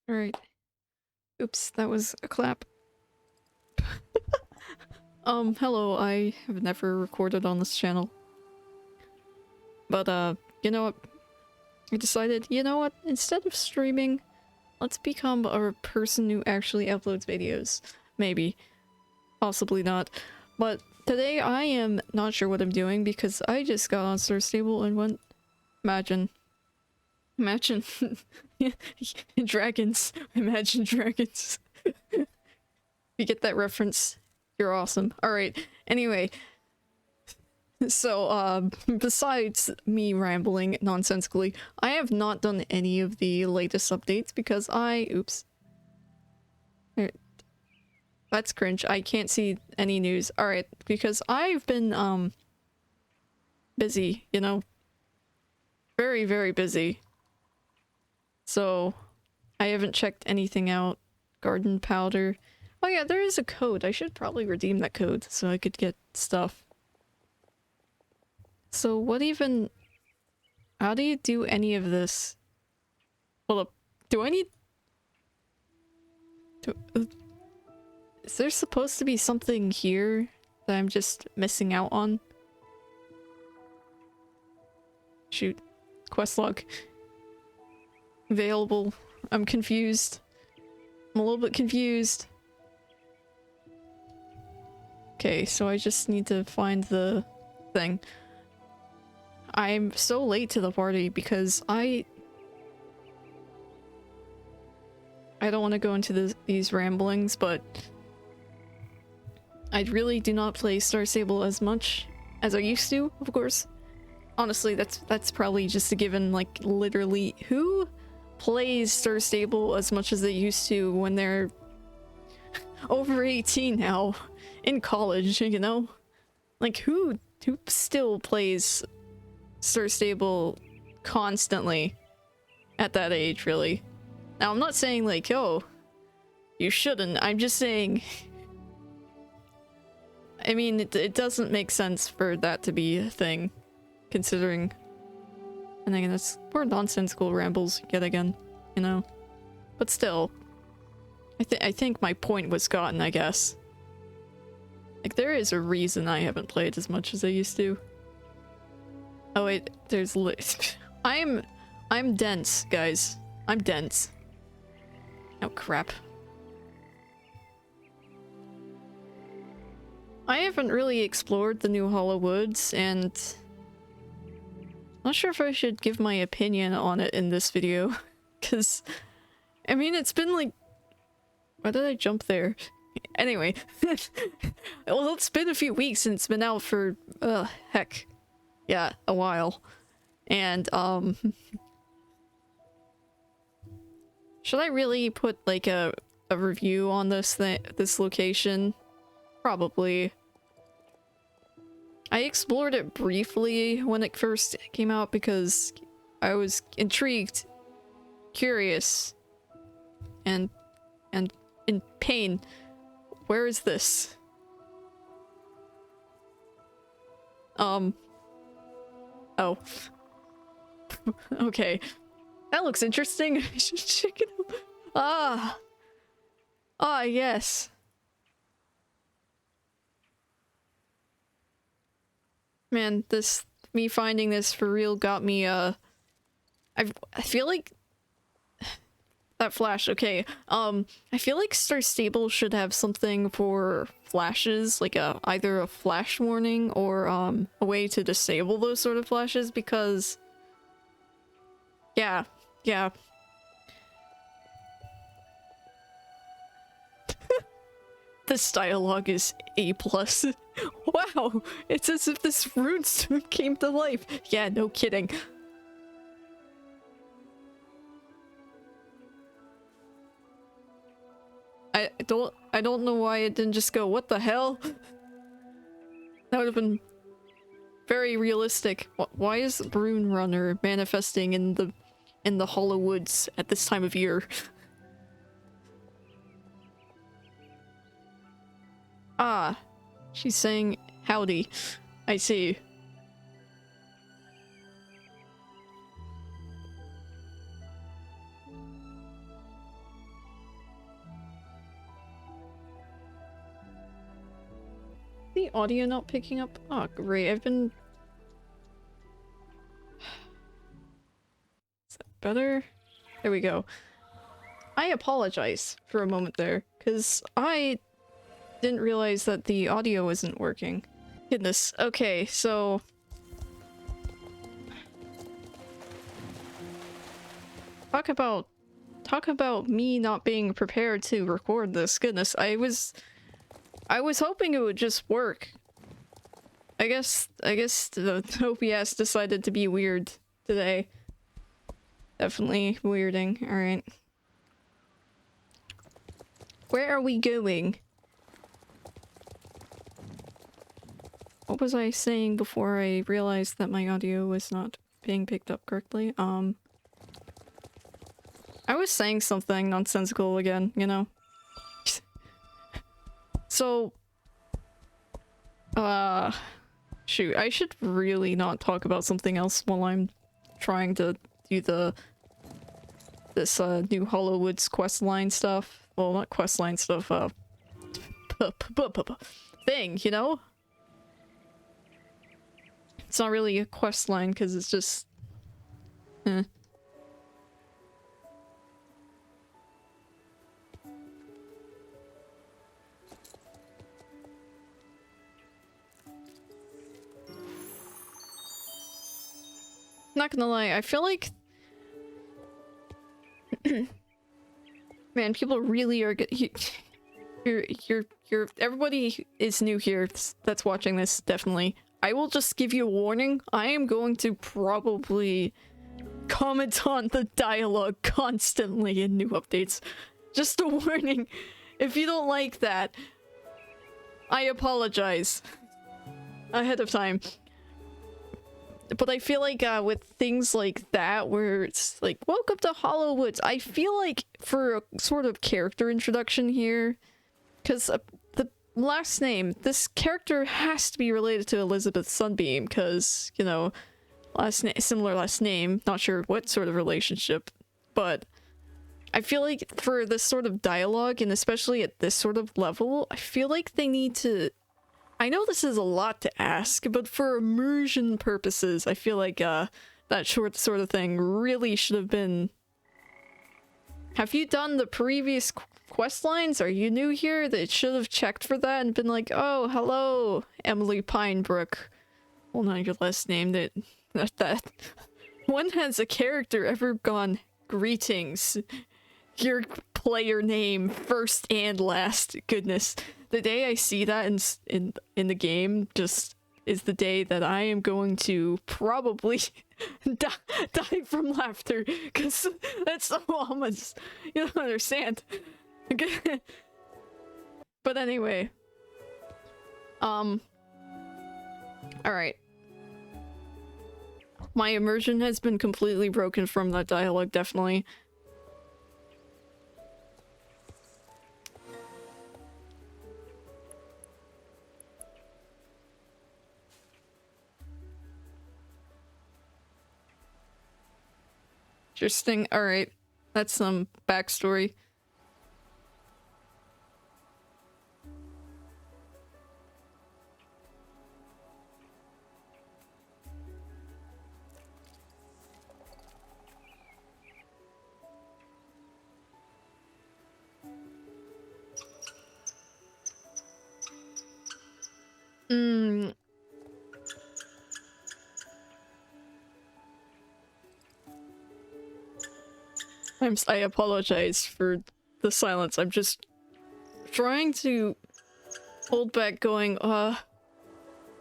Alright. Oops, that was a clap. Hello, I have never recorded on this channel. But, you know what? I decided, you know what? Instead of streaming, let's become a person who actually uploads videos. Maybe. Possibly not. But today I am not sure what I'm doing because I just got on Star Stable and went... Imagine. Dragons. Imagine dragons. You get that reference? You're awesome. Alright, anyway. So, besides me rambling nonsensically, I have not done any of the latest updates because oops. That's cringe. I can't see any news. Alright, because I've been, busy, you know? Very, very busy. So, I haven't checked anything out. Garden powder. Oh yeah, there is a code. I should probably redeem that code so I could get stuff. So what even... How do you do any of this? Hold up. Do I need... Is there supposed to be something here that I'm just missing out on? Shoot. Quest log. Available. I'm confused. I'm a little bit confused. Okay, so I just need to find the thing. I'm so late to the party because I don't want to go into these ramblings, but I really do not play Star Stable as much as I used to, of course. Honestly, that's probably just a given. Like, literally, who plays Star Stable as much as they used to when they're over 18 now, in college, you know? Like, who still plays Star Stable constantly at that age, really? Now, I'm not saying, like, oh, you shouldn't. I'm just saying... I mean, it doesn't make sense for that to be a thing, considering... And again, that's more nonsensical rambles yet again, you know? But still, I think my point was gotten, I guess. Like, there is a reason I haven't played as much as I used to. Oh wait, there's I'm dense, guys. I'm dense. Oh crap. I haven't really explored the new Hollow Woods, and I'm not sure if I should give my opinion on it in this video, because, I mean, it's been like... Why did I jump there? Anyway. Well, it's been a few weeks and it's been out for, heck. Yeah, a while. And, should I really put, like, a review on this location? Probably. I explored it briefly when it first came out because I was intrigued, curious, and in pain. Where is this? Oh. Okay. That looks interesting. I should check it out. Ah. Ah, yes. Man, me finding this for real got me, I feel like... That flash, okay. I feel like Star Stable should have something for flashes, like either a flash warning or, a way to disable those sort of flashes, because... Yeah. This dialogue is A+. Wow! It's as if this runestone came to life. Yeah, no kidding. I don't know why it didn't just go, what the hell? That would have been very realistic. Why is Rune Runner manifesting in the Hollow Woods at this time of year? Ah, she's saying howdy. I see. audio not picking up? Oh, great. I've been... Is that better? There we go. I apologize for a moment there, because I didn't realize that the audio isn't working. Goodness. Okay, so... Talk about me not being prepared to record this. Goodness, I was hoping it would just work. I guess the OBS decided to be weird today. Definitely weirding. Alright. Where are we going? What was I saying before I realized that my audio was not being picked up correctly? I was saying something nonsensical again, you know? So... shoot, I should really not talk about something else while I'm trying to do this new Hollowoods questline stuff. Well, not questline stuff, thing, you know? It's not really a questline because it's just... Not gonna lie, I feel like... Man, people really are you're everybody is new here that's watching this, definitely. I will just give you a warning. I am going to probably comment on the dialogue constantly in new updates. Just a warning. If you don't like that, I apologize ahead of time. But I feel like with things like that, where it's like, welcome to Hollowoods, I feel like for a sort of character introduction here, because the last name, this character has to be related to Elizabeth Sunbeam, because, you know, similar last name, not sure what sort of relationship, but I feel like for this sort of dialogue, and especially at this sort of level, I feel like they need to... I know this is a lot to ask, but for immersion purposes, I feel like that sort of thing really should have been... Have you done the previous quest lines? Are you new here? That should have checked for that and been like, oh, hello, Emily Pinebrook. Well, not your last name, that. When has a character ever gone, greetings, your player name first and last? Goodness. The day I see that in the game just is the day that I am going to probably die from laughter, because that's so almost, you don't understand. But anyway, all right. My immersion has been completely broken from that dialogue, definitely. Interesting. Alright. That's some backstory. I apologize for the silence. I'm just trying to hold back going, how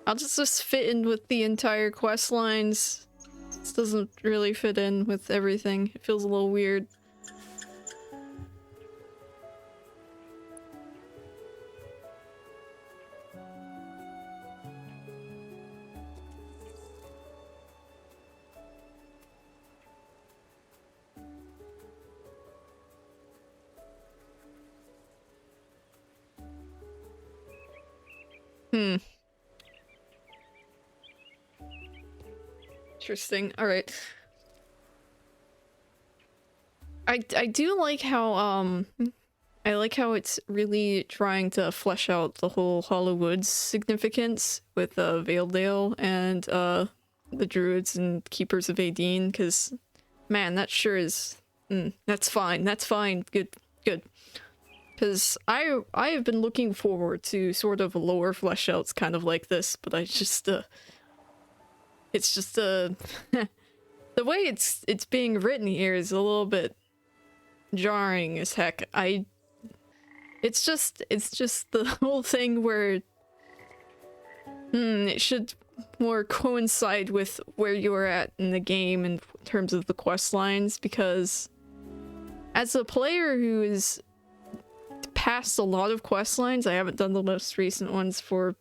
does this fit in with the entire quest lines? This doesn't really fit in with everything. It feels a little weird. Interesting. Alright. I do like how, I like how it's really trying to flesh out the whole Hollow Woods significance with Valedale and the Druids and Keepers of Aideen, because man, that sure is that's fine. That's fine. Good. Good. Because I have been looking forward to sort of lower flesh outs kind of like this, but I just it's just the way it's being written here is a little bit jarring as heck. It's just the whole thing where it should more coincide with where you are at in the game in terms of the quest lines, because as a player who is past a lot of quest lines, I haven't done the most recent ones for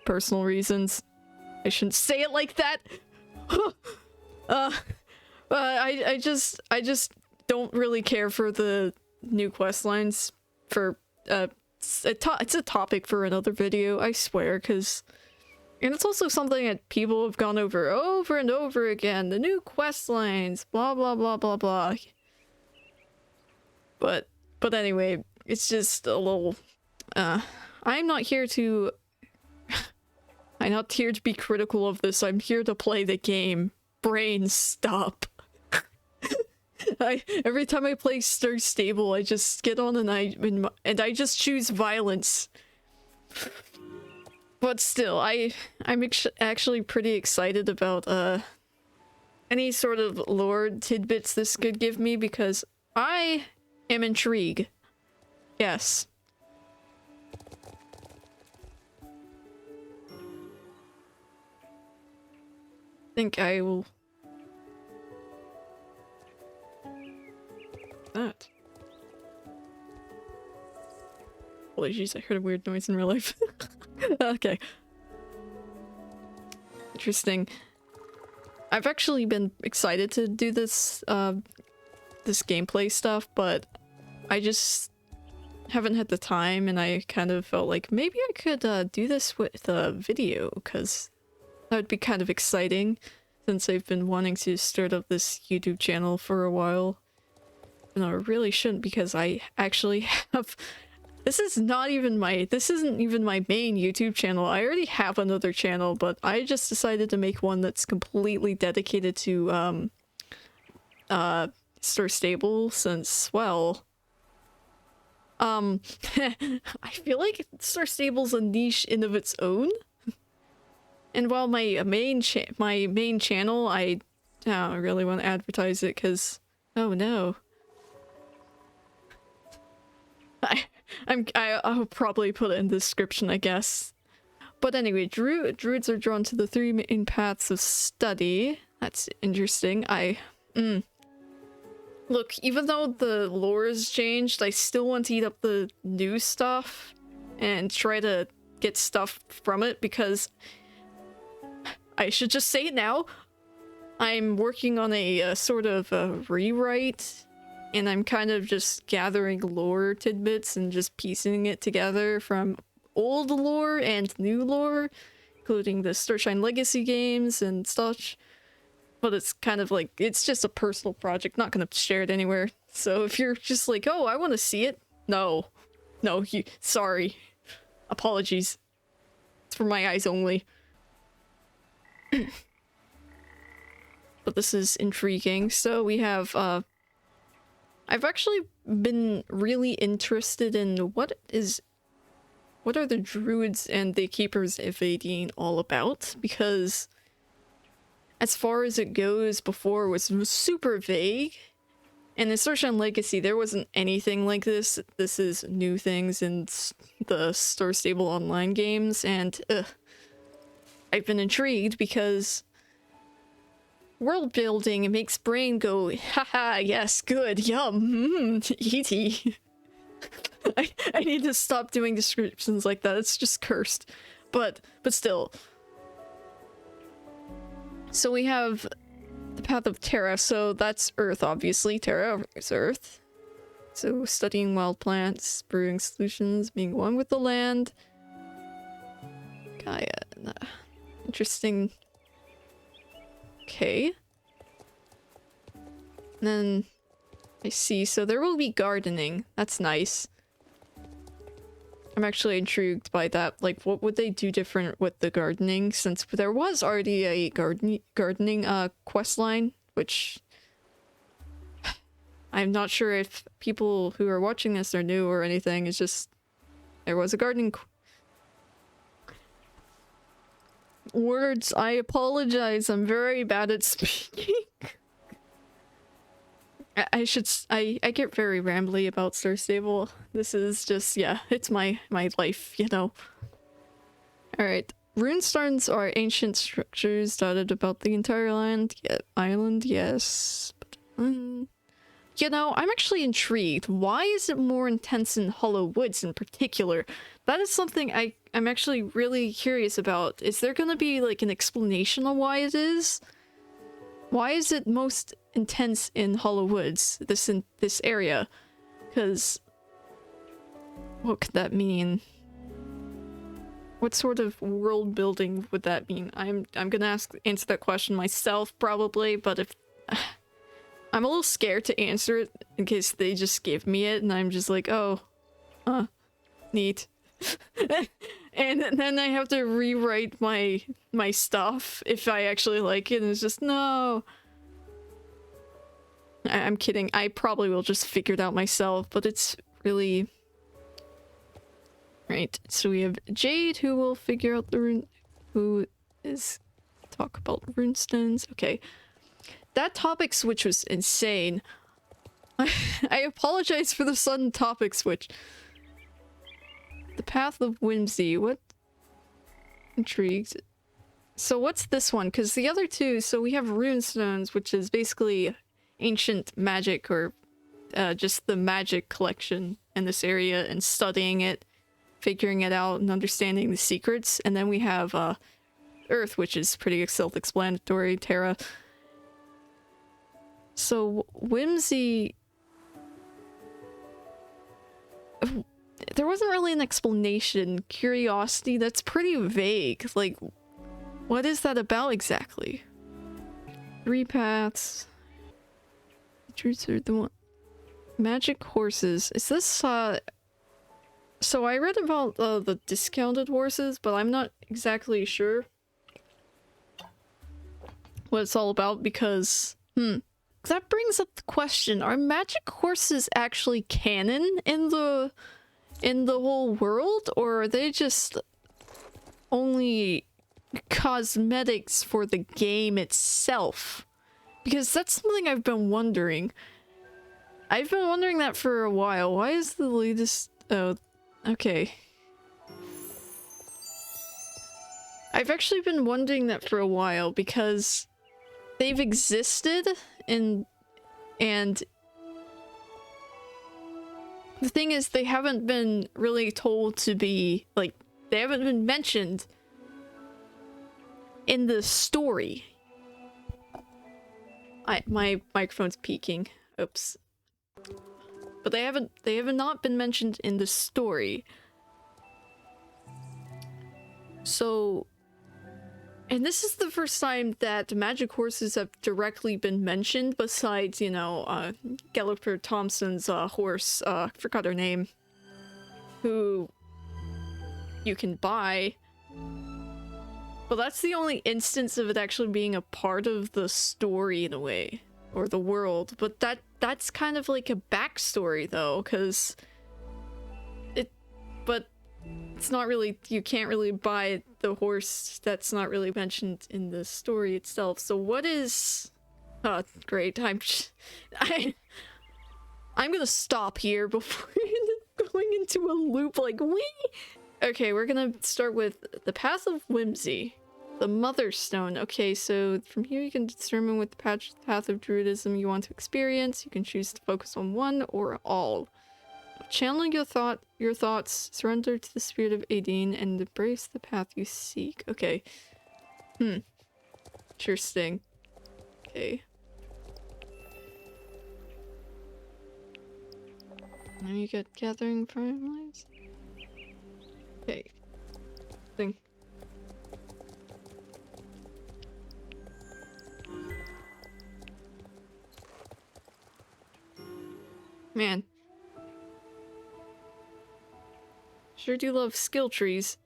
personal reasons. I shouldn't say it like that. I just don't really care for the new quest lines. For it's a topic for another video, I swear, and it's also something that people have gone over and over again. The new quest lines, blah blah blah blah blah. But anyway, it's just a little. I'm not here to. I'm not here to be critical of this. I'm here to play the game. Brain, stop. Every time I play Star Stable, I just get on and I just choose violence. But still, I'm actually pretty excited about any sort of lore tidbits this could give me, because I am intrigued. Yes. I think I will. That. Holy jeez, I heard a weird noise in real life. Okay. Interesting. I've actually been excited to do this this gameplay stuff, but I just haven't had the time, and I kind of felt like maybe I could do this with a video, because that would be kind of exciting, since I've been wanting to start up this YouTube channel for a while. No, I really shouldn't, because I actually have... This isn't even my main YouTube channel. I already have another channel, but I just decided to make one that's completely dedicated to Star Stable, since, well... I feel like Star Stable's a niche in of its own. And while my main channel, I don't really want to advertise it, because... Oh no. I'll probably put it in the description, I guess. But anyway, druids are drawn to the three main paths of study. That's interesting. Look, even though the lore has changed, I still want to eat up the new stuff and try to get stuff from it, because I should just say it now. I'm working on a sort of a rewrite, and I'm kind of just gathering lore tidbits and just piecing it together from old lore and new lore, including the Starshine Legacy games and such. But it's kind of like, it's just a personal project, not gonna share it anywhere. So if you're just like, oh, I want to see it, no, sorry, apologies. It's for my eyes only. But this is intriguing. So we have, I've actually been really interested in what are the druids and the keepers of Aideen all about, because as far as it goes before was super vague, and in Starshine Legacy there wasn't anything like this. This is new things in the Star Stable online games, and I've been intrigued because world building, it makes brain go, haha, yes, good, yum, eaty. I need to stop doing descriptions like that, it's just cursed. But still. So we have the path of Terra, so that's Earth, obviously. Terra is Earth. So studying wild plants, brewing solutions, being one with the land. Gaia. Interesting. Okay. And then I see, so there will be gardening. That's nice. I'm actually intrigued by that. Like, what would they do different with the gardening? Since there was already a gardening quest line, which I'm not sure if people who are watching this are new or anything. It's just there was a gardening words. I apologize. I'm very bad at speaking. I get very rambly about Star Stable. This is just, yeah, it's my life, you know. Alright. Runestones are ancient structures dotted about the entire island, yes. But, you know, I'm actually intrigued. Why is it more intense in Hollow Woods in particular? That is something I'm actually really curious about. Is there gonna be, like, an explanation of why it is? Why is it most intense in Hollow Woods, this area? Because what could that mean? What sort of world building would that mean? I'm gonna answer that question myself probably, but if I'm a little scared to answer it in case they just give me it and I'm just like, oh, neat. And then I have to rewrite my stuff if I actually like it, and it's just, no. I'm kidding. I probably will just figure it out myself, but it's really... Right, so we have Jade, who will figure out the rune... Who is... Talk about runestones. Okay. That topic switch was insane. I apologize for the sudden topic switch. The Path of Whimsy. What? Intrigued. So what's this one? Because the other two, so we have runestones, which is basically ancient magic, or just the magic collection in this area, and studying it, figuring it out, and understanding the secrets. And then we have Earth, which is pretty self-explanatory, Terra. So Whimsy... There wasn't really an explanation. Curiosity, that's pretty vague. Like, what is that about exactly? 3 paths. Truths are the one. Magic horses. Is this, So I read about the discounted horses, but I'm not exactly sure what it's all about because, that brings up the question, are magic horses actually canon in the whole world, or are they just only cosmetics for the game itself? Because that's something I've been wondering. I've been wondering that for a while. Why is the latest... Oh, okay. I've actually been wondering that for a while because they've existed and the thing is, they haven't been really told to be, like, they haven't been mentioned in the story. My microphone's peaking. Oops. But they have not been mentioned in the story. So, and this is the first time that magic horses have directly been mentioned, besides, you know, Galloper Thompson's horse, forgot her name, who you can buy. But that's the only instance of it actually being a part of the story in a way, or the world. But that's kind of like a backstory though, because it's not really, you can't really buy the horse that's not really mentioned in the story itself. So what is... Oh, great. I'm gonna stop here before going into a loop like wee. Okay, we're gonna start with the Path of Whimsy. The Mother Stone. Okay, so from here you can determine what the path of Druidism you want to experience. You can choose to focus on one or all. Channeling your thoughts, surrender to the spirit of Aideen, and embrace the path you seek. Okay. Interesting. Okay. Now you get gathering fireflies. Okay. Thing. Man. Sure do love skill trees.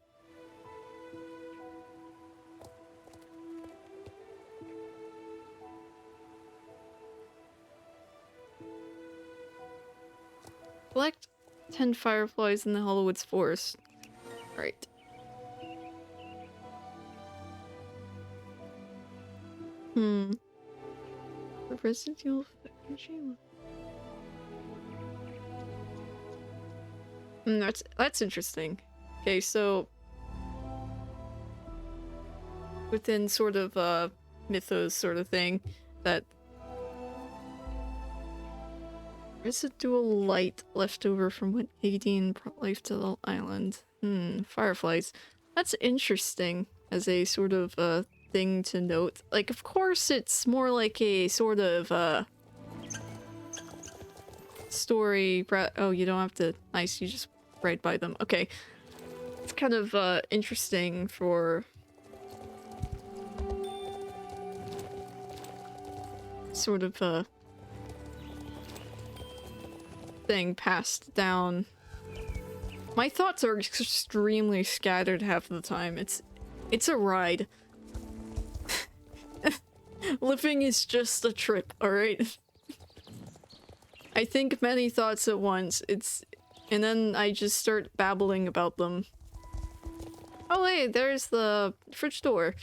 Collect 10 fireflies in the Hollowoods forest. Right. The residual energy. That's interesting. Okay, so within sort of mythos sort of thing, that residual light left over from when Aideen brought life to the island. Fireflies. That's interesting as a sort of thing to note. Like, of course, it's more like a sort of story. Oh, you don't have to. Nice, you just right by them. Okay. It's kind of interesting for sort of thing passed down. My thoughts are extremely scattered half the time. It's a ride. Living is just a trip, alright? I think many thoughts at once. And then I just start babbling about them. Oh hey, there's the fridge door.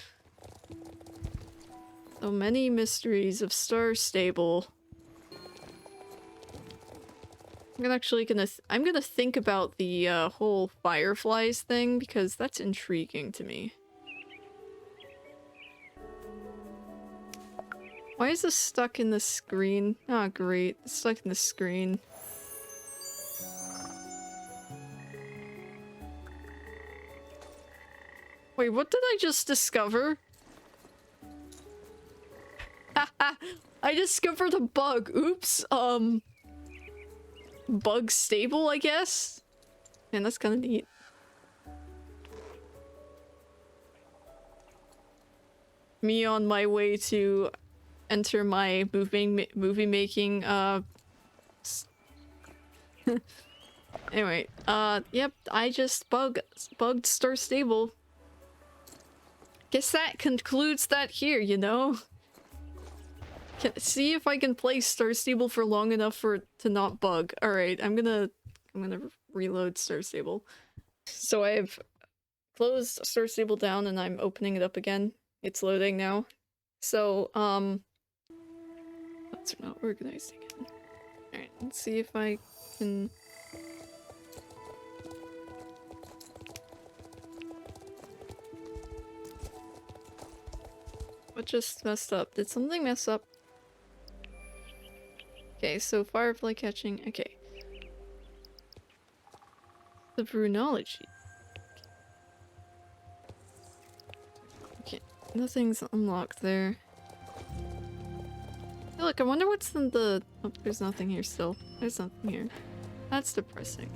So many mysteries of Star Stable. I'm gonna think about the whole fireflies thing because that's intriguing to me. Why is this stuck in the screen? Oh great, it's stuck in the screen. Wait, what did I just discover? I discovered a bug. Oops. Bug stable, I guess? Man, that's kind of neat. Me on my way to enter my movie making, Anyway, yep, I just bugged Star Stable. Guess that concludes that here, you know? See if I can play Star Stable for long enough for it to not bug. Alright, I'm gonna reload Star Stable. So I have closed Star Stable down and I'm opening it up again. It's loading now. So, that's not organized again. Alright, let's see if I can... What just messed up? Did something mess up? Okay, so firefly catching. Okay. The Brunology. Okay, nothing's unlocked there. Hey, look, I wonder what's in the... Oh, there's nothing here still. There's nothing here. That's depressing.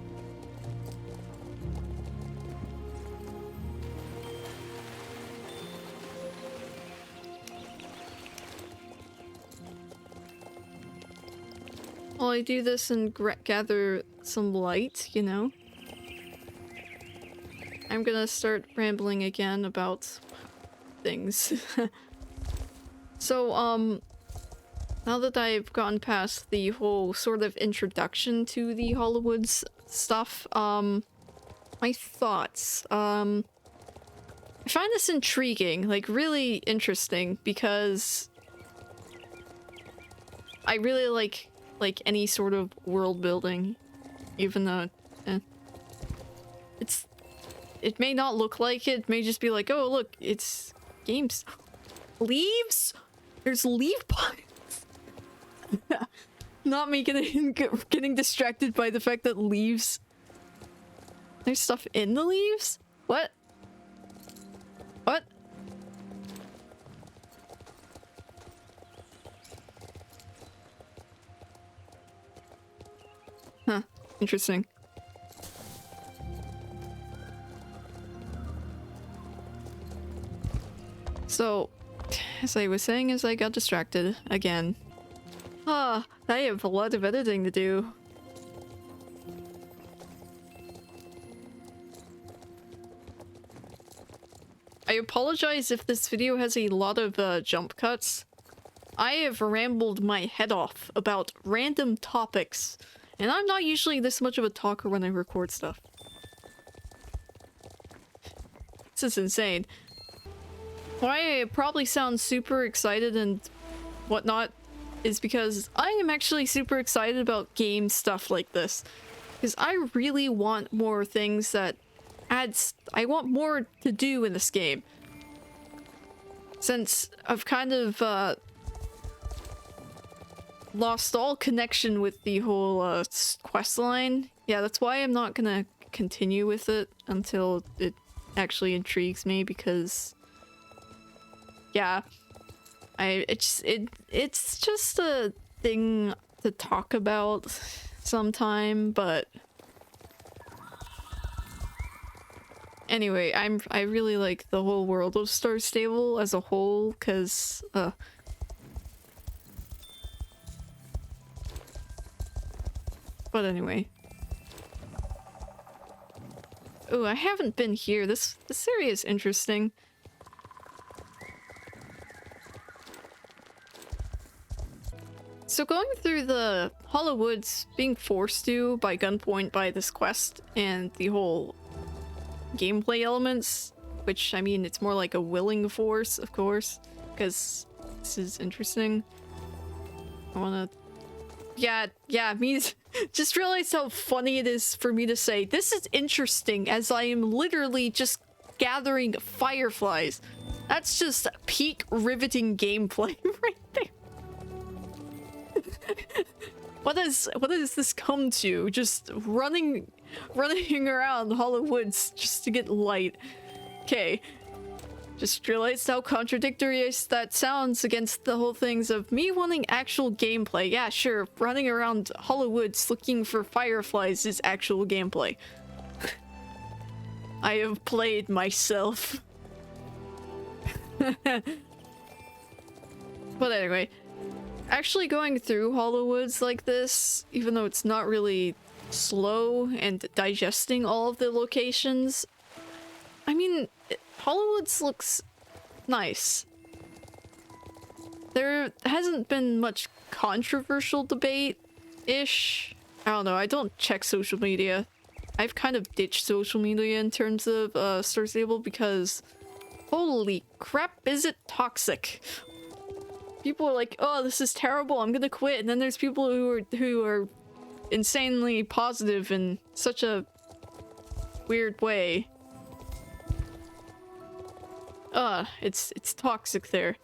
Well, I do this and gather some light, you know? I'm gonna start rambling again about things. So, now that I've gone past the whole sort of introduction to the Hollowoods stuff, my thoughts, I find this intriguing, like really interesting, because I really like any sort of world building, even though it may not look like it, may just be like, oh look, it's games. Leaves? There's leaf piles. Not me getting distracted by the fact that leaves. There's stuff in the leaves? What? What? Huh. Interesting. So, as I was saying, as I got distracted again. I have a lot of editing to do. I apologize if this video has a lot of jump cuts. I have rambled my head off about random topics, and I'm not usually this much of a talker when I record stuff. This is insane. Why I probably sound super excited and whatnot is because I am actually super excited about game stuff like this. Because I really want more things that I want more to do in this game. Since I've kind of lost all connection with the whole quest line. Yeah, that's why I'm not gonna continue with it until it actually intrigues me, because yeah, it's just a thing to talk about sometime, but anyway, I really like the whole world of Star Stable as a whole, because but anyway. Oh, I haven't been here. This area is interesting. So going through the Hollow Woods, being forced to by gunpoint by this quest and the whole gameplay elements, which, I mean, it's more like a willing force, of course, because this is interesting. I wanna... Yeah, me just realized how funny it is for me to say, this is interesting, as I am literally just gathering fireflies. That's just peak riveting gameplay right there. What does this come to? Just running around Hollow Woods just to get light. Okay. Just realized how contradictory that sounds against the whole things of me wanting actual gameplay. Yeah, sure, running around Hollow Woods looking for fireflies is actual gameplay. I have played myself. But anyway, actually going through Hollow Woods like this, even though it's not really slow and digesting all of the locations, I mean, Hollow Woods looks nice. There hasn't been much controversial debate-ish. I don't know, I don't check social media. I've kind of ditched social media in terms of Star Stable because holy crap, is it toxic. People are like, oh, this is terrible, I'm gonna quit, and then there's people who are insanely positive in such a weird way. It's toxic there.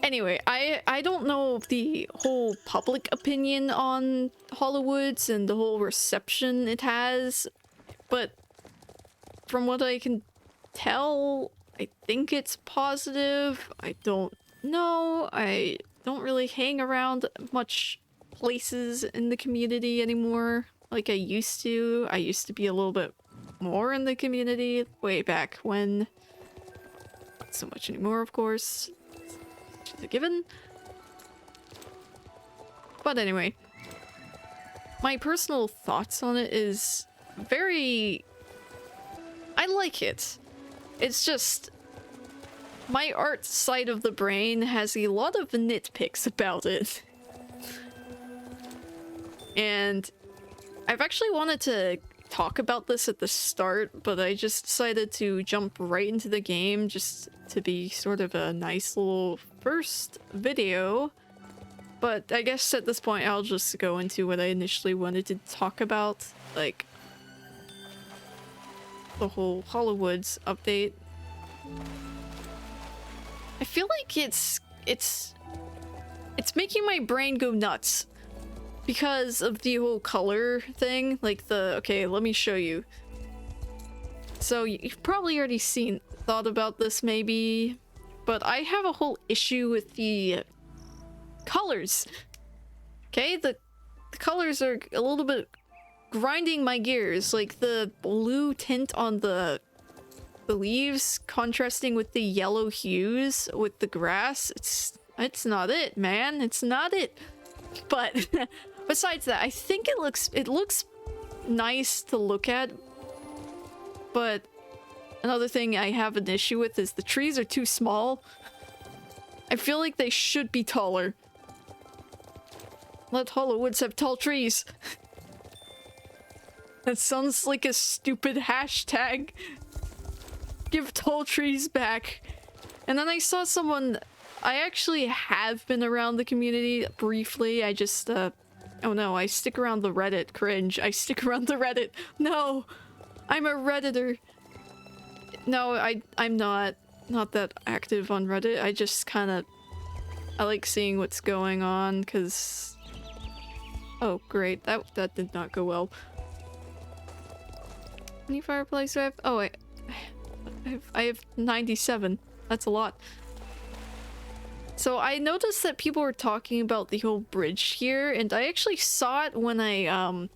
Anyway, I don't know the whole public opinion on Hollow Woods and the whole reception it has, but from what I can tell, I think it's positive. I don't know. I don't really hang around much places in the community anymore like I used to. I used to be a little bit more in the community way back when. Not so much anymore, of course. It's a given. But anyway, my personal thoughts on it is very... I like it. It's just... my art side of the brain has a lot of nitpicks about it. And I've actually wanted to talk about this at the start, but I just decided to jump right into the game just to be sort of a nice little first video. But I guess at this point I'll just go into what I initially wanted to talk about, like the whole Hollow Woods update. I feel like it's making my brain go nuts because of the whole color thing. Like okay, let me show you. So you've probably already thought about this maybe, but I have a whole issue with the colors. Okay, the colors are a little bit grinding my gears. Like the blue tint on the leaves contrasting with the yellow hues with the grass. It's not it, man. It's not it. But besides that, I think it looks nice to look at, but Another thing I have an issue with is the trees are too small. I feel like they should be taller. Let Hollow Woods have tall trees. That sounds like a stupid hashtag. Give tall trees back. And then I saw someone... I actually have been around the community briefly. I just, oh no, I stick around the Reddit. Cringe. I stick around the Reddit. No! I'm a Redditor. No, I'm not that active on Reddit. I just kinda... I like seeing what's going on, because... Oh, great. That did not go well. How many fireplaces do I have? Oh, I have 97. That's a lot. So I noticed that people were talking about the whole bridge here, and I actually saw it when I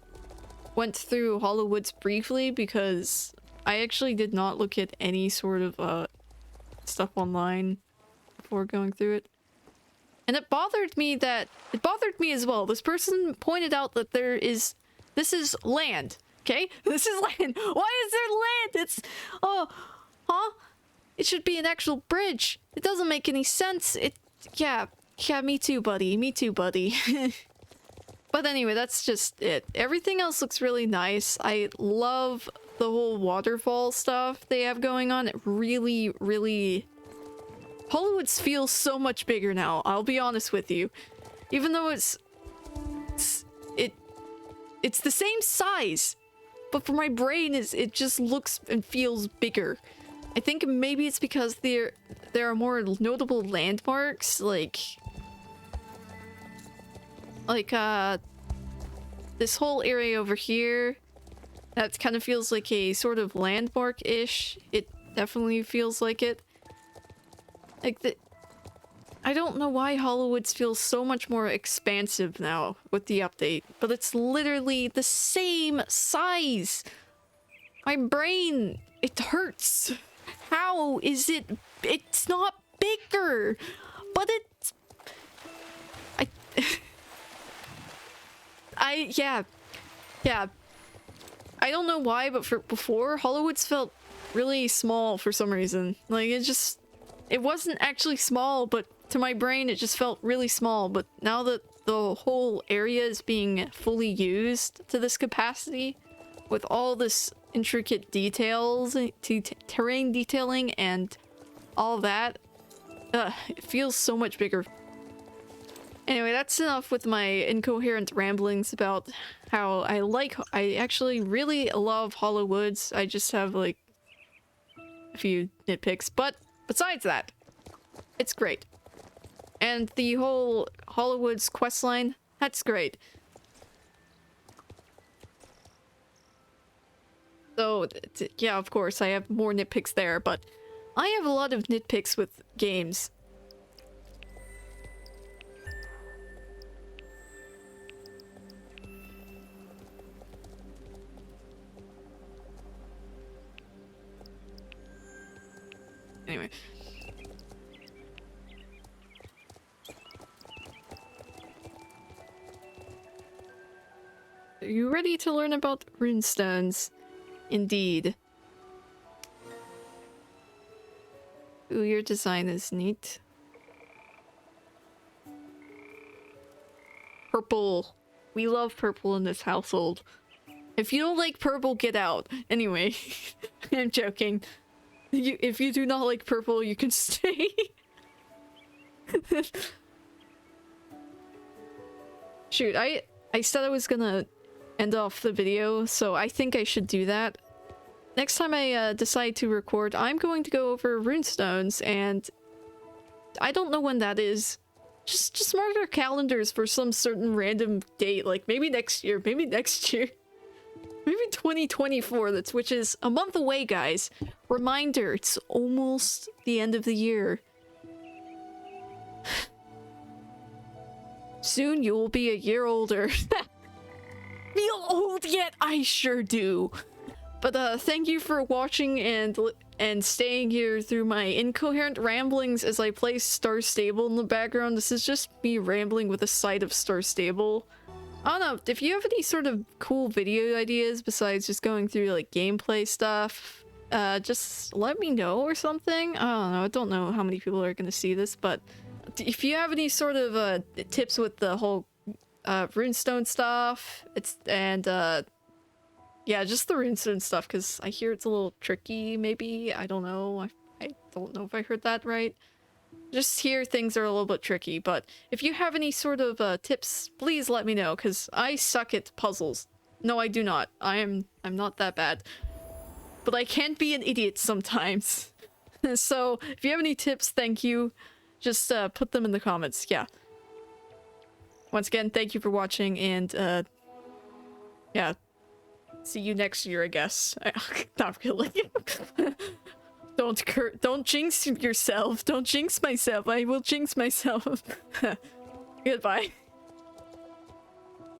went through Hollow Woods briefly, because I actually did not look at any sort of stuff online before going through it. And it bothered me as well. This person pointed out that this is land, okay? This is land. Why is there land? It's, huh? It should be an actual bridge. It doesn't make any sense. Yeah, me too, buddy. Me too, buddy. But anyway, that's just it. Everything else looks really nice. I love the whole waterfall stuff they have going on. It really, really... Hollow Woods feels so much bigger now, I'll be honest with you. Even though it's the same size, but for my brain it just looks and feels bigger. I think maybe it's because there are more notable landmarks, like this whole area over here. That kind of feels like a sort of landmark-ish. It definitely feels like it. I don't know why Hollow Woods feels so much more expansive now with the update, but it's literally the same size. My brain, it hurts. How is it? It's not bigger, but it's... Yeah. I don't know why, but before, Hollow Woods felt really small for some reason. Like, it wasn't actually small, but to my brain, it just felt really small. But now that the whole area is being fully used to this capacity, with all this intricate details, terrain detailing, and all that, it feels so much bigger. Anyway, that's enough with my incoherent ramblings about how I actually really love Hollow Woods. I just have, like, a few nitpicks, but besides that, it's great. And the whole Hollow Woods questline, that's great. So, yeah, of course, I have more nitpicks there, but I have a lot of nitpicks with games. Anyway. Are you ready to learn about runestones? Indeed. Ooh, your design is neat. Purple. We love purple in this household. If you don't like purple, get out. Anyway, I'm joking. If you do not like purple, you can stay. Shoot, I said I was gonna end off the video, so I think I should do that. Next time I decide to record, I'm going to go over runestones, and I don't know when that is. Just mark our calendars for some certain random date, like maybe next year, maybe 2024, which is a month away, guys. Reminder, it's almost the end of the year. Soon you will be a year older. Feel old yet? I sure do. But thank you for watching and staying here through my incoherent ramblings as I play Star Stable in the background. This is just me rambling with a side of Star Stable. I don't know, if you have any sort of cool video ideas besides just going through like gameplay stuff, just let me know or something. I don't know. I don't know how many people are gonna see this, but if you have any sort of tips with the whole runestone stuff, yeah, just the runestone stuff, because I hear it's a little tricky. Maybe, I don't know. I don't know if I heard that right. Just hear things are a little bit tricky, but if you have any sort of tips, please let me know, because I suck at puzzles. No, I do not. I'm not that bad. But I can't be an idiot sometimes. So, if you have any tips, thank you. Just put them in the comments, yeah. Once again, thank you for watching, and yeah. See you next year, I guess. Not really. Don't jinx yourself. Don't jinx myself. I will jinx myself. Goodbye.